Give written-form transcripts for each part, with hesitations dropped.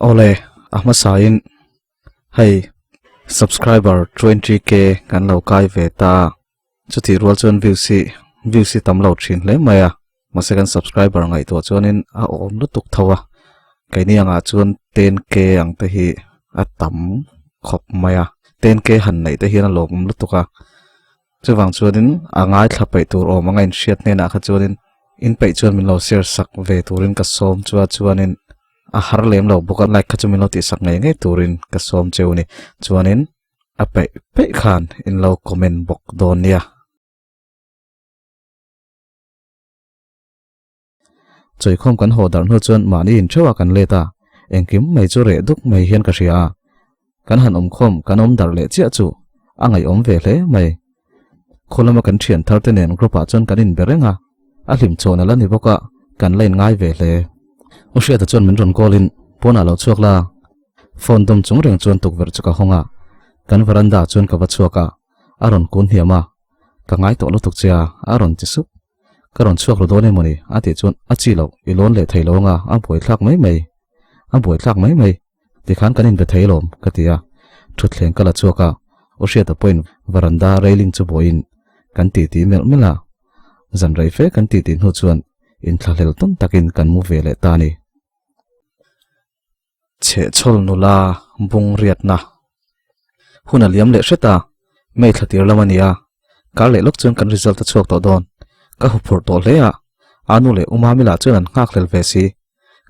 Ole Ahmad Sain hay subscriber 20k kan lo kai ve ta chuti rual chon view si tam lo thin le maya ma second subscriber ngai to chonin a om lu tuk thawa kai ni anga chon 10k ang te hi a tam khop maya 10k han nei te hi na lom lu tuka chuwang chonin angai thlapai tur om angai shiat ne na kha chonin in pai chon min lo share sak ve turin ka som chuanin a har lem lo bukan like khachumin lo ti sak ngai turin ka som cheuni chuanin a pe khan in lo comment box don nia choi khom kan ho dar no chon mani in thewa kan leta engkim mai chu re duk mai hian ka ria kan han khom kan dar le chia chu angai ve hle mai kholama kan thian thar te nen gropa chon kan in berenga a hlim chona la ni boka kan len ngai ve hle usia ta chon min ron kolin pona lo chuak la phone dom chung reng chon tuk ver chuka honga kan veranda chon ka wa chuaka aron kun hiama ka ngai to lo tuk chia aron chi sup karon chuak ro done moni ati chon achi lo ilon le thailo nga a boi thlak mai mai ti khan kan in be thailom katia thut thleng kala chuaka usia ta point veranda railing chu boin kan ti mela zan rai fe kan ti hu chuan in thlel ton takin kan mu ve le ta ni che chol nula bung riat na huna liam le sheta mai thatir lamania ka le lok chun kan result ta chok to don ka hu phur to le a anu le umami la chun an ngak lel ve si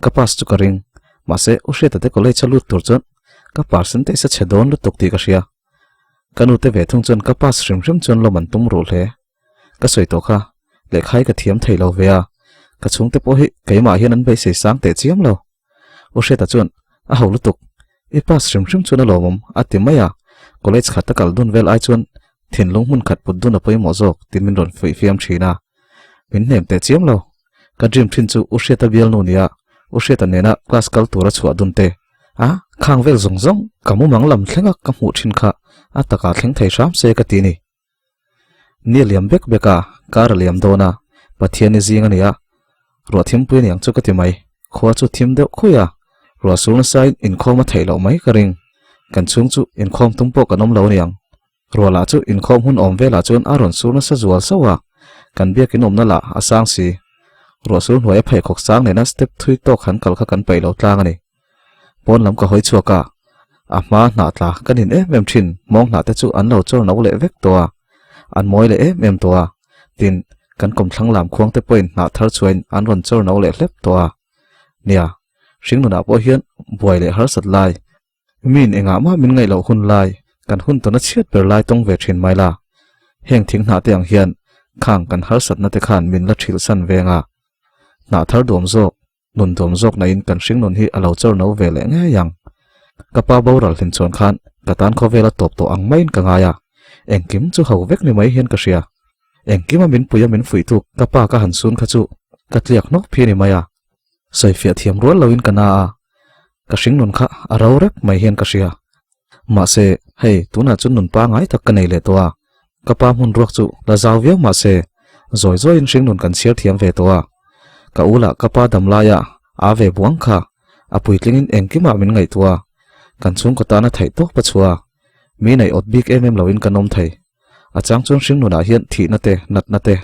ka pas chu ka ring ma se u sheta te college chalu tur chun ka percentage sa chedon lu tok ti ka sia kanu te ve thung chun ka pas rim chun lo man tum ru le ka soi to kha le khai ka thiam thailo ve a ka chung te po hi keima hian an be se sang te chiam lo u sheta chun a holu tuk I pas rim chun a lomom atimaya college khata kal dun vel ai chun thinlung hun khat put dun apoi mozok tin min ron fei fiam thina min nem te chiam lo ka dream thin chu u sheta bial no nia u sheta nena class kal tura chu adun te a khang vel zong kamu manglam thlenga ka mu thin kha ataka thleng thei ram se ka ti ni niliam beka kar liam dona pathiani zinga nia ro thim pu niang chu ka ti mai khwa chu thim de khoya ro sul side in khoma thailo mai ka ring kan chung chu in khom tumpo kanom lo niang ro la chu in khom hun om vela chun aron sul sa zual sawa kan bia kinom na la asang si ro sul hoi phai khok sang ne na step thui to khan kal kha kan pai lo tlang ani pon lam ka hoi chuaka ama na tla kanin mem thin mong na te chu an lo chor no le vek to an moi le mem to tin kan kom thlang lam khuang te point na thar chuin an ron chor no le hlep to nia sing nu na po hian boy le har sat lai min enga ma min ngai lo hun lai kan hun to na chiat per lai tong ve thin mai la heng thing na te ang hian khang kan har sat na te khan min la thil san venga na thar dom zok nun dom zok na in kan sing nun hi alo chor no ve le nge yang kapa boral hin chon khan katan kho vela top to ang main ka nga ya engkim chu ho vek ni mai hian ka sia engkim a min puya min fui tu kapa ka han sun kha chu katliak nok phi ni maya soi fia thiam rol lawin kana ka sing nun kha aro rek mai hian ka sia ma se hei tuna chun nun pa ngai tak ka nei le to kapa mun ruak chu la zaw viau ma se zoi in sing nun kan siar thiam ve to ka ula kapa damla ya ave buang kha apui tlingin engkima min ngai tua kan chung ko ta na thai tok pa chua mi nei ot big lawin kanom thai achang chung sing nuna hian thi na te nat na te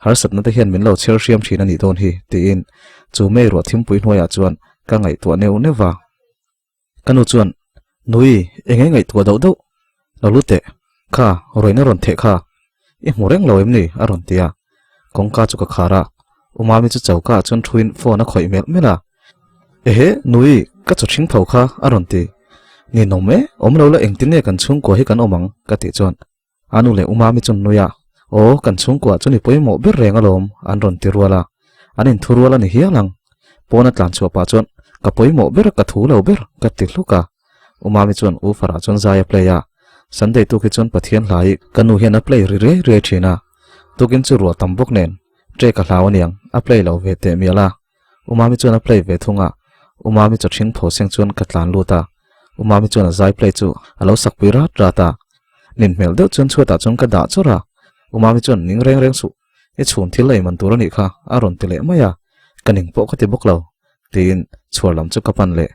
har sat na te hian min lo cher siam thina ni don hi ti in chu me ro thim pui hnoya chuan ka ngai tua neu newa kanu chuan nui enge ngai tua do lo lute kha roina ron the kha I mureng lo em ni aron tia kongka chu ka khara umami chu chauka chun thuin phone a khoi mela ehe nui ka chu thing phau kha aron ti ni nome omlo la engtin ne kan chung ko hi kan omang ka ti chon anu le umami chun nuya o kan chung ko chuni poimo ber renga lom an ron ti ruala anin thuruala ni hialang pona tlan chu pa chon ka poimo ber ka thu lo ber ka ti hluka umami chun u fara chon zaya playa sunday tu ki chon pathian lai kanu hian a play re thina tukin chu ro tambok nen tre ka hlawaniang a play lo ve te miala umami chun a play ve thunga umami cho thing pho seng chuan katlan luta umami chuan a zai play chu alo sakpui rat rata nin mel deuh chuan chuata chuan ka da chora umami chuan ning reng reng su e chhun thil lei man tur ani kha aron tile maya kaning po khati boklo tin chhuarlam chu kapan le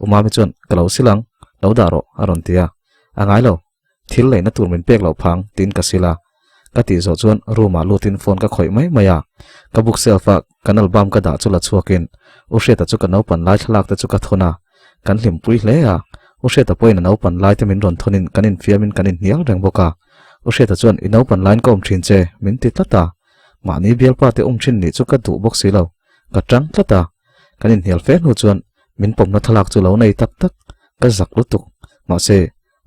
umami chuan kalo silang lo daro aron tia angai lo thil lei na tur min pek lo phang tin kasila kati zo chuan ruma lutin phone ka khoi mai maya ka book selfa kanal bam ka da chula chuakin u hre ta chu ka no pan lai thlak ta chu ka thona kan hlim pui hle a u hre ta poina no pan lai te min ron thonin kanin fiamin kanin hial reng boka u hre ta chuan i no pan line ko thin che min ti tlata mani bial pa te thin ni chu ka du box si lo ka tang tlata kanin hial fe nu chuan min pom na thlak chu lo nei tak tak ka zak lutuk ma se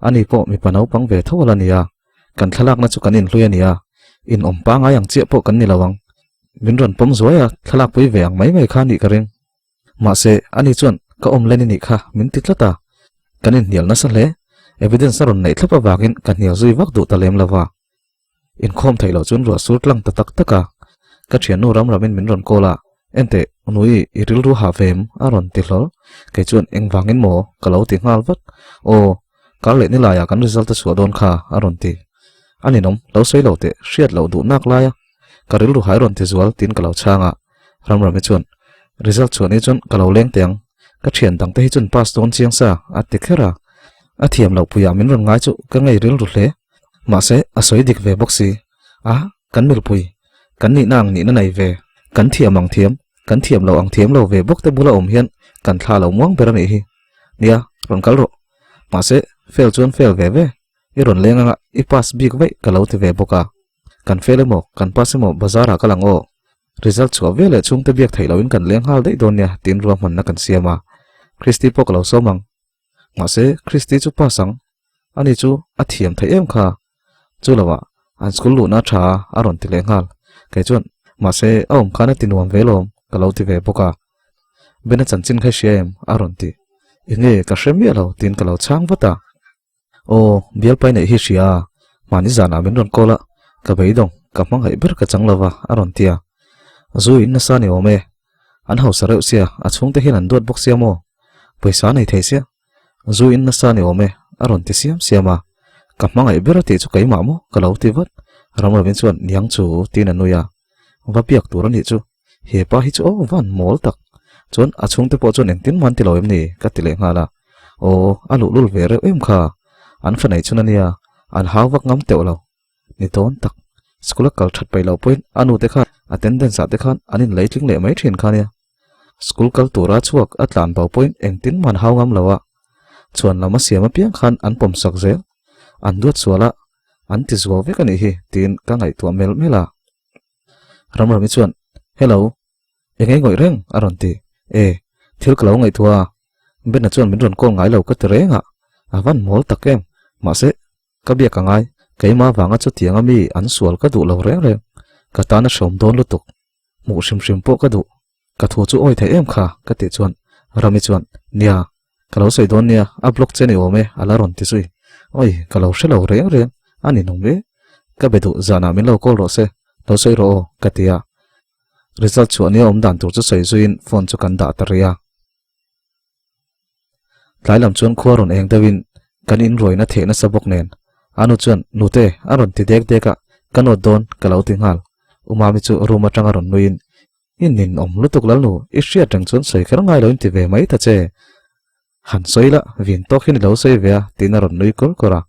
ani po mi panau pang ve thawala nia kan thalak na chu kanin hlui ania in ompa nga yang che po kan ni lawang min ron pom zoya thalak pui ve ang mai mai kha ni ka ring ma se ani chuan ka om leni ni kha min ti tlata kanin hial na san le evidence ron nei thlapa wakin kan hial zui wak du talem lawa in khom thailo chun ro sur tlang ta tak taka ka thian nu ram ramin min ron kola ente unui iril ru ha vem aron ti hlol ke chuan eng wangin mo kalau ti ngal wat o kar le ni la ya kan result su don kha aron ti ani nom lo sei lo te hriat lo du nak la ya karil ru hai ron ti zual tin kalau changa ram ram chuan result chuan ni chuan kalau leng teng ka thian dang te hi chun pass don chiang sa ati khera athiam lo puya min ron ngai chu ka ngai ril ru hle ma se asoi dik ve boxi a kan mil pui kan ni nang ni na nei ve kan thiam ang thiam kan thiam lo ang thiam lo ve bok te bula om hian kan thla lo muang ber ani hi nia ron kal ro ma se fail chuan fail ve ve i ron lenga i pass big ve kalau te ve boka kan fail mo kan pass mo bazara kalang o result chu ve le chung te biak thailo in kan leng hal dei don nia tin ruam man na kan siama Christy pok lo somang ma se Christy chu pasang ani chu athiam thai em kha chu lawa an school lu na tha aron ti leng hal ke chuan ma se aum khana tinuam velom kalau ti ve boka bena chanchin kha shem aron ti inge ka shremia lo tin kalau chang vata o bial pai nei hi ria mani zana min ron kola ka beidong ka mang hai ber ka changlawa aron tia zu in na sa ni ome an hau sareu sia achung te hin an dot box siamo paisa nei thei sia zu in na sa ni ome aron ti siam siama ka mang hai ber ti chu kai ma mo kalau ti vat ram ravin chuan niang chu tin anuya va piak tur ani chu he pa hi chu o van mol tak chon achung te po chon eng tin man ti loim ni ka ti le ngala o alu lul ve re em kha an fanai chunania an hawak ngam teulo ni ton tak school kal that pai lo point anu te kha attendance te khan anin leitling le mai thin khania school kal tura chuak atlan baw point eng tin man haw ngam lawa chuan lama siama piang khan an pom sak zel an duat suala an ti zo ve kani hi tin ka ngai tu mel mela ram ram chuan hello engai ngoi reng aron ti e thil kalo ngai thua ben na chuan min ron ko ngai lo ka terenga avan mol takem ma se ka bia ka ngai keima wanga chu tianga mi an sual ka du lo reng reng ka ta na som don lutuk mu sim sim po ka du ka thu chu oi the em kha ka ti chuan rami chuan nia kalo sei don nia a block che ni ome ala ron ti sui oi kalo shelo reng reng ani nong be ka bedu zana min lo kol ro se lo sei ro ka tia result chu ani om dan tur chu sei zuin phone chu kan da taria tlailam chuan khuaron eng dawin kan in roina thena sabok nen anu chuan nute aron ti dek deka kanot don kalau ti ngal umami chu ruma tanga ron nuin in om lutuk lalnu ishia tang chuan sei khar ngai loin ti ve mai ta che han soila vin to khin lo sei ve tin ron nui kor kora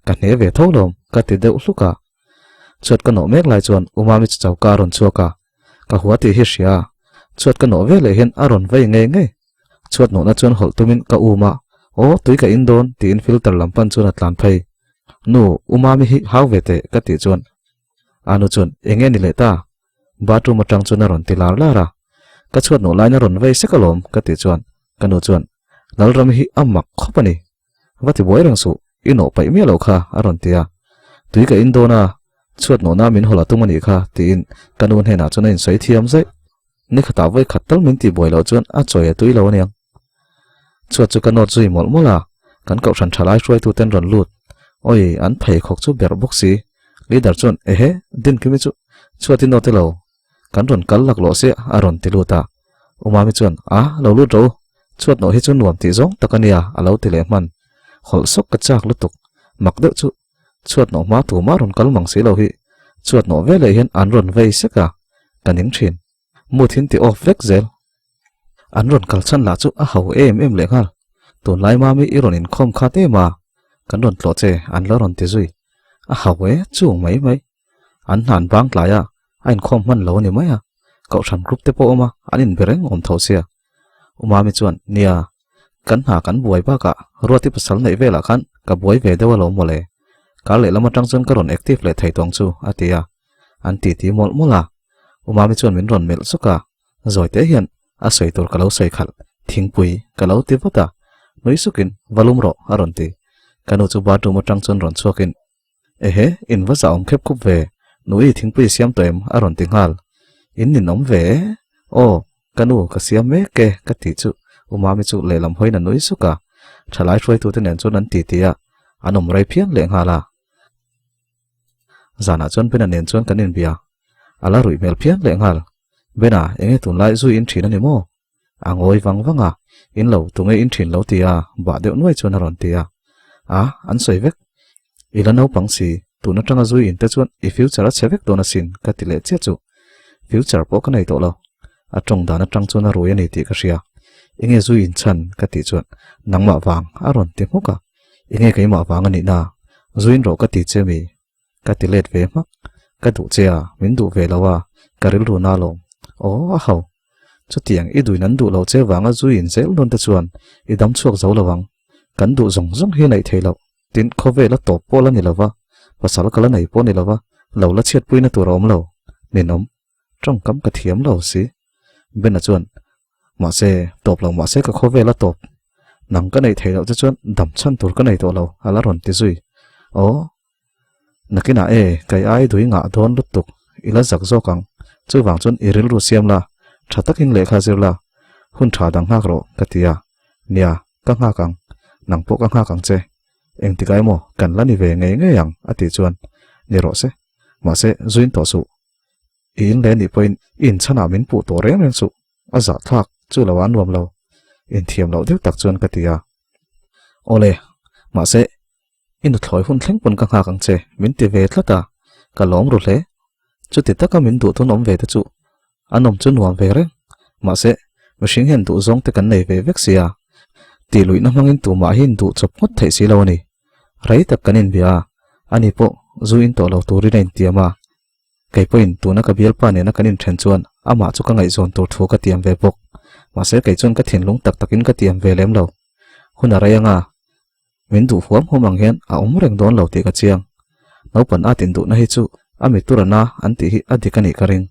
ka ne ve tholom ka ti deuh hluka chot ka no mek lai chuan umami chu chauka ron chuaka ka huati hi ria chot ka no ve le hen aron vei nge nge chot no na chuan hol tumin ka uma o tui ka indon tin filter lampan chuan atlan phei nu umami hi haw vete ka ti chuan anu chuan enge ni leta bathroom atang chuan ron tilar lara ka chot no laina ron vei sekalom ka ti chuan kanu chuan lalram hi amak khopani wati boirang su ino pai mi lo kha aron tia tui ka indona chot no na min hola tumani kha tin kanun hena chuan in sei thiam zai ni khata vai khatal min ti boilo chuan a choya tui lo niang chuat chu kanot zui mol mola kan kau than thalai shoi tu ten ron lut oi an phei khok chu ber boxi leader chuan ehe din kimi chu chuati no te lo kan ron kal lak lo se aron ti luta umami chuan a lo lut ro chuột nổ hi chu nuam ti zong takania alo ti le man hol sok ka chak lutuk mak de chu chuột nổ ma tu ma ron kal mang si lo hi chuột nổ ve le hian an ron vei seka kanin thin mu thin ti off vek zel an ron kal chan la chu a hau em le ngal tun lai ma mi iron in khom kha te ma kan ron tlo che an lo ron ti zui a hau chu mai an han bang tla ya ain khom man lo ni mai a cậu sam group te po ma anin bereng om thau sia uma mi chuan nia kan ha kan buai ba ka roti pasal nei vela khan ka buai ve dewa lo mole ka le lama tang chon ka ron active le thai tong chu atia an ti mol mola uma mi chuan min ron mel suka zoi te hian a sei tur ka lo sei khal thingpui ka lo ti vata noi sukin valum ro aron ti kanu chu ba tu mo tang chon ron chuakin ehe in va zaum khep khup ve noi thingpui siam toem aron ti ngal in nin om ve o kanu ka siam me ke ka ti chu uma mi chu le lam hoina noi suka thalai throi tu te nen chon an ti tia anom rai phian le ngala zana chon pena nen chon kanin bia ala rui mel phian le ngal bena enge tun lai zu in thina ni mo angoi wanga in lo tunge in thin lo tia ba deu noi chon ron tia an soi vek ila no pangsi tuna tanga zu in te chon I future a chevek dona sin ka tile che chu future po ka nei to lo atong dana tang chon a roi ani ti ka ria enge zu in chan ka ti chon nangma wang aron te muka enge kai ma wang ani na zuin ro ka ti che mi ka ti let ve mak ka du che a min du ve lawa karil ru na lo o a hau chu tiang I dui nan du lo che wanga zu in zel don ta chuan I dam chuak zo lawang kan du zong hi nei theilo tin khove la top pol ani lawa pasal kala nei po ni lawa lo la chet puina tu rom lo ninom trong kam ka thiam lo si ben a chuan ma se top lo ma se ka khove la top nang ka nei theilo cha chuan dam chan tur ka nei to lo ala ron ti zui o nakina kai ai dui nga don lutuk ila zak zo kang chu wang chun iril ru siam la thatakin lekha zirla hun tha dang hak ro katia nia ka nga kang nang po ka nga kang che eng ti kai mo kan la ni ve nge yang ati chuan ni ro se ma se zuin to su in le ni point in chana min pu to reng reng su aza thak chu lawan nuam lo in thiam lo deu tak chuan katia ole ma se in thloi hun thleng pon ka nga kang che min ti ve thlata ka lom ru hle chu ti taka min du thun om ve ta chu anom chu nuam ve re ma se machine hen du zong te kan nei ve vek sia ti lui na mangin tu ma hin du chop ngot thei si lo ni rai tak kanin bia ani po zu in to lo tu ri nen tiama kai point tu na ka bial pa ne na kanin then chuan ama chu ka ngai zon tur thu ka tiam ve bok ma se kai chon ka thin lung tak takin ka tiam ve lem lo huna rayanga min du huam homang hen a om reng don lo ti ka chiang no pan a tin du na hi chu ami turana anti hi adikani karing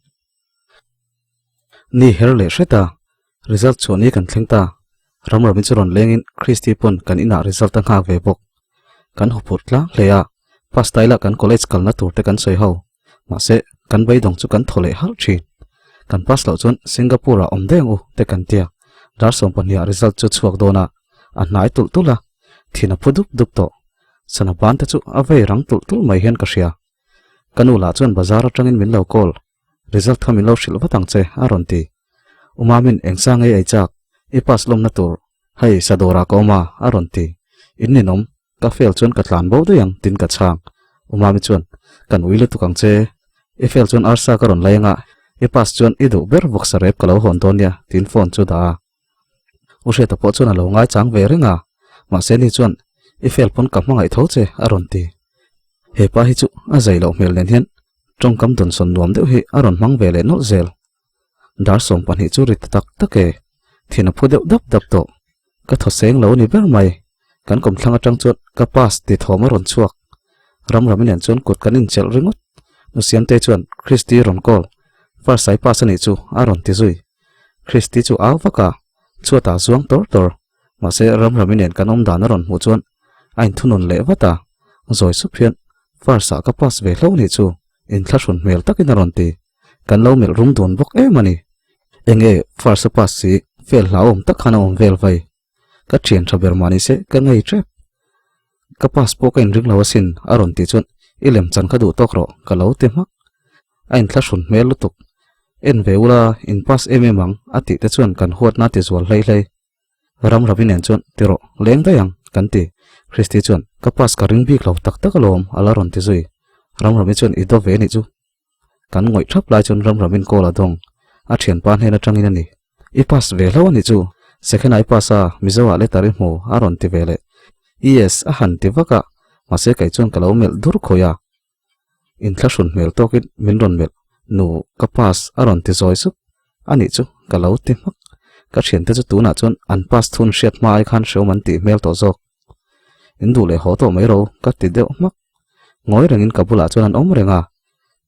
ni herle sheta result choni kan thlengta ramar min churon lengin Christy pon kan ina result ang ha ve bok kan hoputla leya pastaila kan college kalna turte kan soi ho ma se kan bai dong chu kan thole hal thin kan pas lo chon Singapore omdeng u te kan tia dar som pania result chu chuak dona a nai tul tula thina phudup dup to sana ban ta chu avei rang tul tul mai hen ka ria kanu la chon bazar atangin min lo kol result khamin lo shil watang che aron ti umamin engsang ei chak I pas lom na tur hai sadora koma aron ti inninom ka fel chon ka tlan bo de yang tin ka chang umami chon kan uile tukang che I fel chon arsa karon lainga I pas chon idu ber vok sarep kalo hon tonia tin phone chu da ushe ta po chon alo ngai chang ve renga ma se ni chon I fel pon ka mangai tho che aron ti he pa hi chu a zai lo mel len hen trong kam don son nuam deuh hi aron mang ve le nol zel dar som pan hi chu rit tak take thina phudeu dap dap to ka tho seng lo ni ber mai kan kom thlang atang chot ka pas ti thoma ron chuak ram ramin an chon kut kanin chel ringot no siam te chon Christy ron kol far sai pas ani chu aron ti zui Christy chu aw vaka chuata zuang tor ma se ram ramin an kanom dan ron mu chon ain thunon le wata zoi su phian far sa ka pas ve lo ni chu in thlashun mel takin aron ti kan lo mel rum don bok e mani enge far sa pas si fel laom tak khana om vel vai ka thien thaber mani se ka ngai trep ka pas po ka in ring lawasin aron ti chon ilem chan kha du tokro ka lo te mak ain thlashun mel lutuk en veula in pas ememang ati te chuan kan huat na ti zwal hlei ram rabin en chon tiro leng dayang kanti Christi chon kapas ka ring bik lo tak tak alom alaron ti zui ram rabin chon ido ve ni chu kan ngoi thap lai chon ram rabin ko la dong a thian pan hena tangin ani I pas ve lo ni chu second I pasa mizawa le tari mo aron ti vele yes a han ti vaka mase kai chon kalo mel dur khoya in thashun mel tokin minron mel nu kapas aron ti zoi su ani chu kalo ti mak ka thian te chu tu na chon an pas thun shet mai khan show man ti mel to zok indu le ho to mai ro ka ti deuh mak ngoi rengin kabula chon an om renga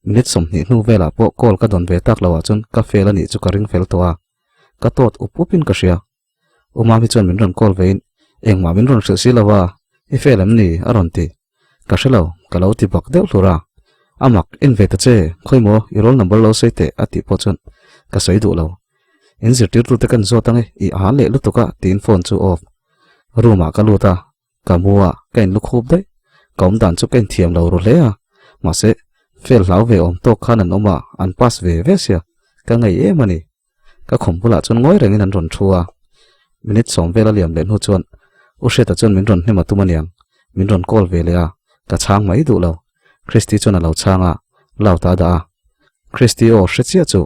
minute som ni nu vela po kol ka don ve tak lawa chon ka fel ani chu ka ring fel to a ka tot upupin ka sia uma mi chon minron kol vein engma minron se silawa I felam ni aron ti ka shelo kalo ti bak deuh lura amak in ve ta che khoimo I roll number lo se te ati po chon ka sei du lo in zirtir tu te kan zo tange I a le lu to ka tin phone chu off ruma ka lu ta ka muwa ken lu khub dai kom dan chu ken thiam lo ro le a ma se fel lau ve om to khan an oma an pas ve ve sia ka ngai e mani ka khompula chon ngoi rengin an ron thua minute som vela liam len hu chon u she ta chon min ron hema tumaniang min ron kol ve le a ka chang mai du lo Christi chon a lo changa lau ta da Christi o she chia chu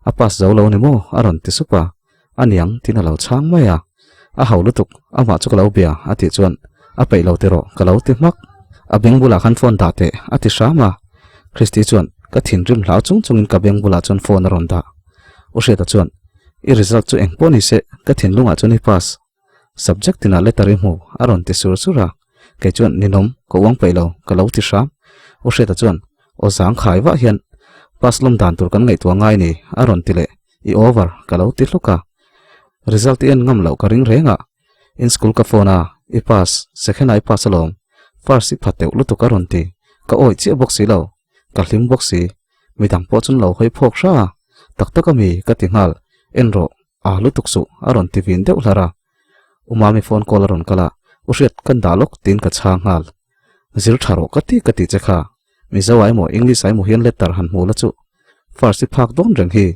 a pas zo lo ni mo aron ti supa aniang tin a lo chang mai a haulu tuk a ma chu ka lo bia ati chon a pei lo te ro ka lo ti mak a beng bula khan phone da te ati shama Christi chon ka thin rim hlau chung chungin ka beng bula chon phone ron da u she ta chon I result chu engpo ni se ka thin lunga chon I pass subject ina letari mu aron ti sur sura ke chon ninom ko wang pei lo ka lo ti sham u she ta chon o zang khai wa hian pass lom dan tur kan ngai to ngai ni aron ti le I over ka lo ti hluka result en ngam lo ka ring renga in school ka phone I pass second I pass along first I phateu lu to ka ron ti ka oi che box si lo ka hlim box si midang po chun lo hoi phok sha tak tak mi ka ti ngal enro a lu tuksu aron ti vin deuh lara umami phone call aron kala ushet kan dalok tin ka chang ngal zil tharo kati che kha mi zawai mo english ai mo hian letter han mu la chu farsi phak don reng hi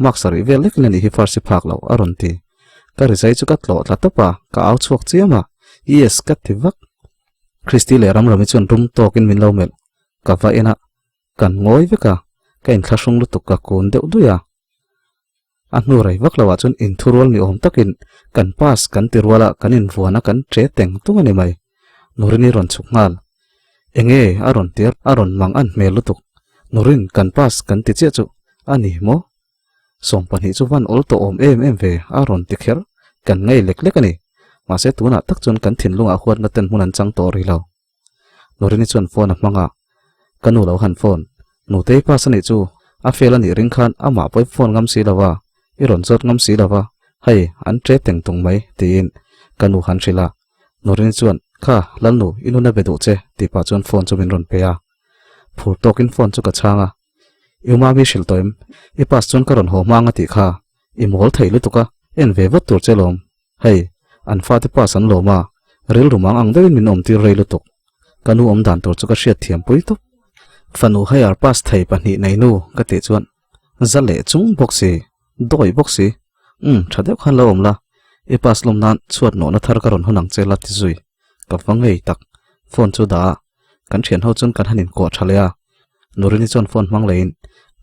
maksari velek ne ni hi farsi phak lo aron ti ka rizai chu kat lo la topa ka au chuak chiama yes ka tivak Christi le ram ram chon rum tokin min lo mel ka va ena kan ngoi veka ka in thlasung lu tuk ka kun deuh duya anu rai vak lawa chon in thurol ni om takin kan pas kan tirwala kan in vuana kan tre teng tungani mai nurini ron chukngal enge aron tir aron mang an melutuk nurin kan pas kan ti che chu ani mo sompan hi chu van ol to om em ve aron tikher kan ngai lek lek ani ma se tuna tak chon kan thin lunga huat na ten hunan chang to ri lo nurini chon phone manga kanu lo han phone nu te pas ani chu a fel ani ring khan ama poi phone ngam si lawa iron zot ngam si lawa hai an tre teng tung mai tin kanu han sila nurin chuan kha lalnu inuna bedu che ti pa chon phone chu min ron pe a phur tokin phone chu ka changa yuma mi shil toim I pas chon karon ho manga ti kha I mol thei lu tuka en ve wat tur chelom hei an fa te pas an loma rel rumang ang dein min om ti rei lu tuk kanu om dan tur chu ka hriat thiam pui tu fanu hayar pas thei pani nei nu ka ti chuan zale chung boxi doi boxi thade khan lo om la I pas lom nan chuat no na thar karon hunang chela ti zui ka wangei tak phone chu da kan thian ho chun kan hanin ko thalea nurini chon phone mang lein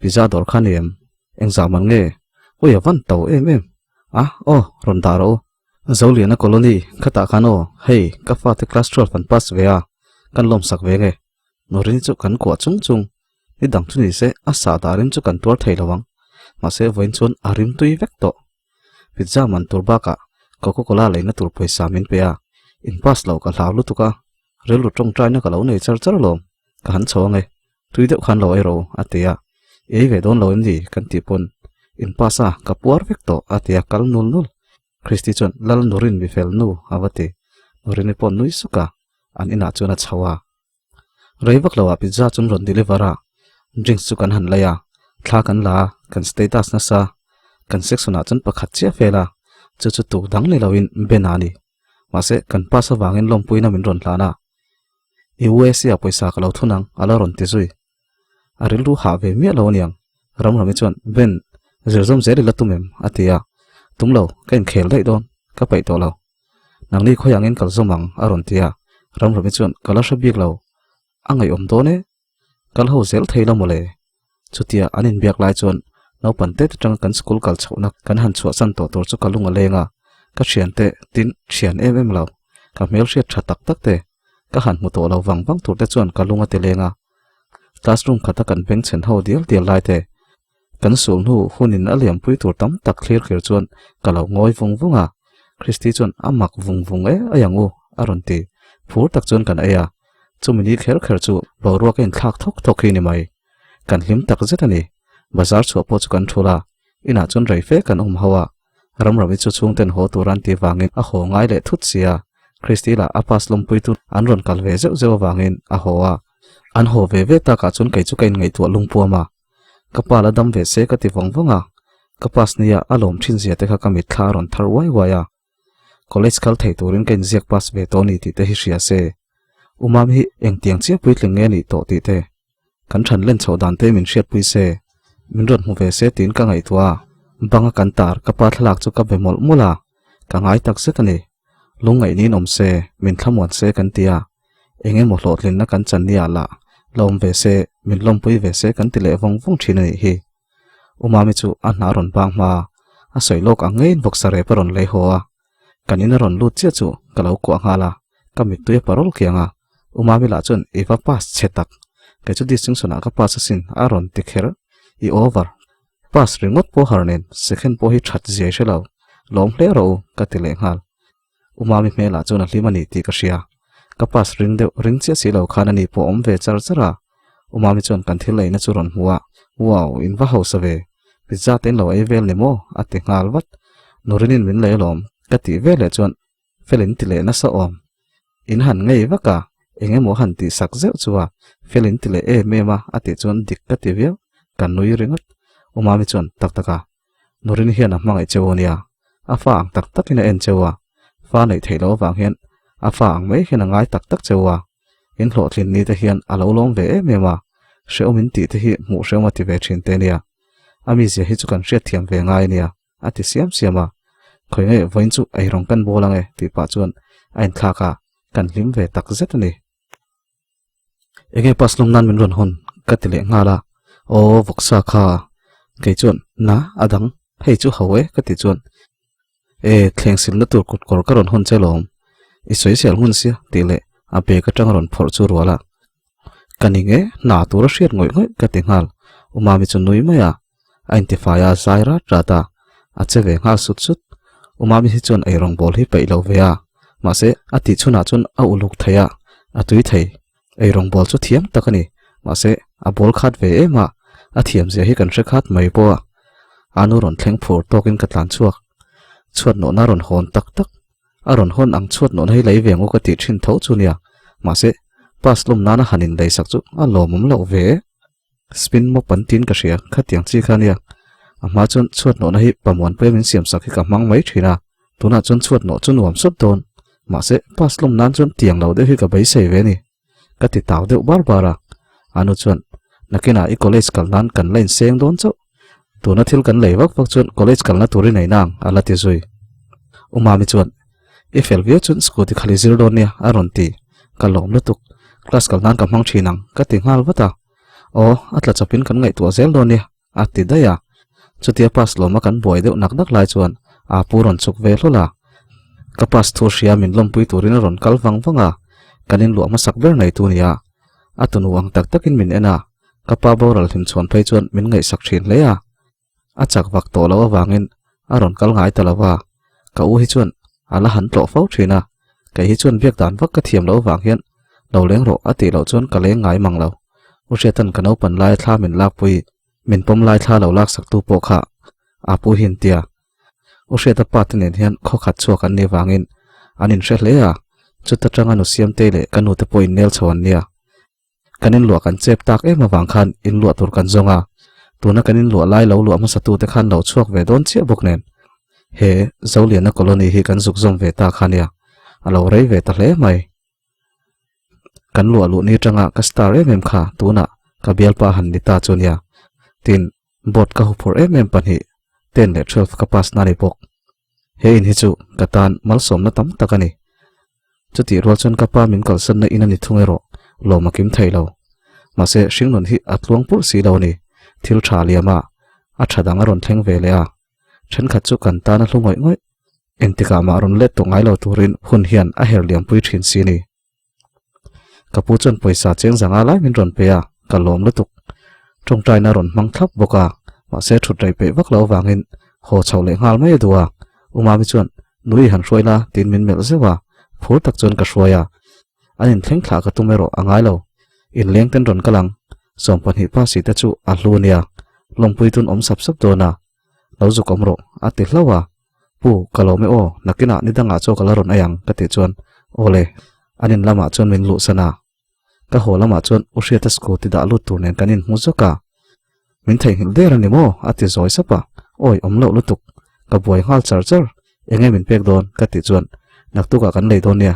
pizza dor khanem exam an nge oya van to em o ron da ro zoliana colony khata khano hei ka fa te class 12 fan pass vea kan lom sak ve nge nurini chu kan ko chung chung ni dang chu ni se asa darin chu kan tor thei lawang ma se voin chon arim tui vek to pizza man tur ba ka coca cola leina tur paisa min pe a in pass lo ka hlau lu tuka relu tong trai na ka lo nei char char lom ka han chawng e tui deuh khan lo ero atia e ve don lo ni kan ti pon in passa ka puar vek to atia kal nul nul Christi chon lal nurin mi fel nu awati nurin pon nui suka an ina chona chawa reivak lawa pizza chun ron delivera drinks chu kan han laya thla kan la kan status na sa kan seksuna chun pakhat chia fela chu tu dang le lawin benani mase kan pasa wangin lompuina min ron hlana USA paisa ka lo thunang ala ron ti zui aril ru ha ve mi lo niang ram ram chon ben zerzom zeri latumem atia tumlo kain khel dai don ka pai to lo nang ni khoyang in kal zomang aron tia ram ram chon kala shabik lo angai om to ne kal ho zel theilo mole chutia anin biak lai chon no pante tang kan school kal chona kan han chua san to tor chu kalunga lenga ka thian te tin thian em lo ka mel hriat tha tak tak te ka han mu to lo wang bang tur te chon kalunga te lenga classroom khata kan beng chen ho dial lai te kan sum nu hunin aliam pui tur tam tak clear khir chon kalo ngoi vung a Christi chon amak vung e ayangu aron ti phur tak chon kan aya chumini kher chu boruwa ken thak thok hi ni mai kan hlim tak zetani bazar chu po chu kan thula ina chon rai fe kan hawa ram chu chung ten ho turan ti wangin a ho ngai le thut sia Christi la apas lom pui tu anron kal ve zeu wangin a howa an ho ve ta ka chun kai chu kain ngai tu lungpuama kapala dam ve se ka ti vongwanga kapas nia alom thin zia te kha kamit tharon thar waya college kal thei turin ken ziak pas ve to ni ti te hi ria se umami eng tiang che pui tling nge ni to ti te kan than len chodan te min hriat pui se min ron mu ve se tin ka ngai tua banga kan tar kapa thlak chu ka bemol mula ka ngai tak se tani lungai nin om se min thlamon se kan tia enge mo hlotlin na kan chan nia la lom ve se min lom pui ve se kan ti le vong thina ni hi umami chu a naron bang ma a soilok angein boksare paron le hoa kanina ron lut che chu kalau ko angala kamit tu parol kianga umami la chon eva pas chetak ke chu dising sona ka pas sin aron tikher I over pas ringot po harnen second po hi that je shelo lom hle ro ka tile ngal umami me la chon hlimani ti ka sia ka pas ring de ring che si lo khanani po om ve chara umami chon kan thil leina churon huwa wow in va house ave pizza ten lo evel nemo ate ngal wat norinin min le lom ka ti vele chon felin tile na sa om in han ngei waka enge mo han ti sak zeu chuwa felin tile e mema ate chon dik ka ti veo kan nui ringot umami chon taktaka norin hian a hmangai chewonia afa ang tak ina en chewa fa nei theilo wang hian afa ang mai hian angai tak chewa in hlo thlin ni te hian alo lom ve e mema sheomin ti te hi mu shema ti ve thin te nia ami je hi chu kan hriat thiam ve ngai nia ati siama khoi nge voin chu ai rong kan bolange ti pa chuan ain thaka kan hlim ve tak zetani ege paslum nan min ron hon katile ngala o voksa kha ke chuan na adang hei chu hawe kati chuan e thleng sil na tur kut kor karon hon chelom I soi sel hun sia tile a pe ka tang ron phor chu ruala kaninge na tur hriat ngoi ka ti ngal umami chu nui maya identifya zaira rata a cheve ngal sut umami hi chon ai rong bol hi pe lo vea ma se ati chuna chun a uluk thaya atui thei ai rong bol chu thiam takani ma se a bol khat ve ema a thiam je hi kan hre khat mai po anu ron thleng phur tokin ka tlan chuat no na ron hon tak aron hon ang chuat no nei lei vengo ka ti thin tho chunia ma se paslum nana hanin dei sak chu a lomum lo ve spin mo pantin ka ria khatiang chi khania ama chon chuat no nei pamon pe min siam sak hi ka mang mai thina tuna chon chuat no chu nuam sot don ma se paslum nan chon tiang lo de hi ka bai sei ve ni ka ti taw de bara anu chon nakina I college kal nan kan len seng don chu tuna thil kan lei wak chon college kal na turi nei nang ala ti zui umami chon ifel vio chun scooty khali zir don nia aron ti kalom lutuk class kal nan ka mang thinang ka ti ngal wata o atla chapin kan ngai tu zel don nia ati daya chutia pas lo ma kan boi de nak lai chuan a puron chuk ve hlola ka pas thu ria min lom pui turin ron kal wanga kanin lu ma sak ber nei tu nia atunu wang takin min ena ka pa boral him chon phei chuan min ngai sak thin leya achak wak to lo wangin aron kal ngai talawa ka u hi chuan ala han tlo fau thina ka hi chuan biak dan wak ka thiam lo wang hian lo leng ro ati lo chuan ka le ngai mang lo u shetan ka no pan lai thla min lak pui min pom lai thla lo lak sak tu po kha apu hin tia u sheta patnen hian kho khat chuak an ni wangin anin hre hleya chuta tanga nu siam te le kanu te point nel chon nia kanin lo kan chep tak e ma wang khan in lo tur kan zonga tuna kanin lo lai lo ma satu te khan lo chuak ve don che boknen he zauliana colony hi kan zuk zom ve ta khania alo rei ve ta hle mai kan lo lu ni tanga ka star em kha tuna ka bialpa han ni ta chunia tin bot ka hu for em pan hi 10 le 12 ka pas na ni bok he in hi chu katan mal som na tam takani chuti rol chon kapa min kalsan na inani thungero lo makim thailo mase singnon hi atluang pur si lo ni thil tha liama a thadanga ron thleng vele a then khat chu kan ta na hlungoi ngoi entika ma ron let to ngai lo turin hun hian a her liam pui thin si ni kapu chon poisa cheng zanga lai min ron pe a kalom lutuk trong trai na ron mang thap boka ma se thut rai pe vak lo wangin ho chawle ngal mai duwa uma mi chuan nui han hroila tin min mel zewa phur tak chon ka hruaya anin thleng thla ka tumero angai lo in leng ten ron kalang som pan hi pa si ta chu a hlunia longpui tun om sap sap dona lo zu komro ati hlawa pu kalome o nakina nidanga cho kalaron ayang kati chuan ole anin lama chuan min lu sana ka ho lama chuan usheta scooty da lu tur nen kanin muzoka min thei hil der ani mo ati zoi sapa oi omlo lutuk ka buai hal charger enge min pek don kati chuan naktuka kan lei don nia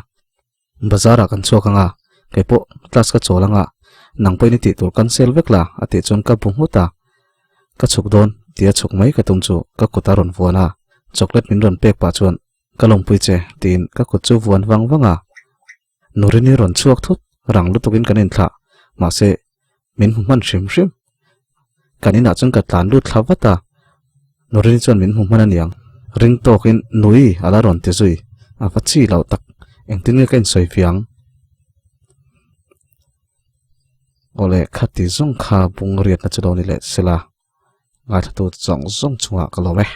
bazara kan chokanga kepo class ka cholanga nangpoi ni ti tur kan sel vekla ati chuan ka bunghuta ka chuk don tia chuk mai ka tumchu ka kotaron vuana chocolate min ron pek pa chuan ka longpui che tin ka kuchu vuan wanga nurini ron chuak thut rang lutukin kanin thla ma se min human shim shim kanina chung ka tlan lut thlawata nurini chuan min human aniang ring tokin nui ala ron te zui a fachi lo tak engtin nge kain soi fiang ole khati zong kha bung riat na chalo ni le sela ngai thatu chong zong chunga kalome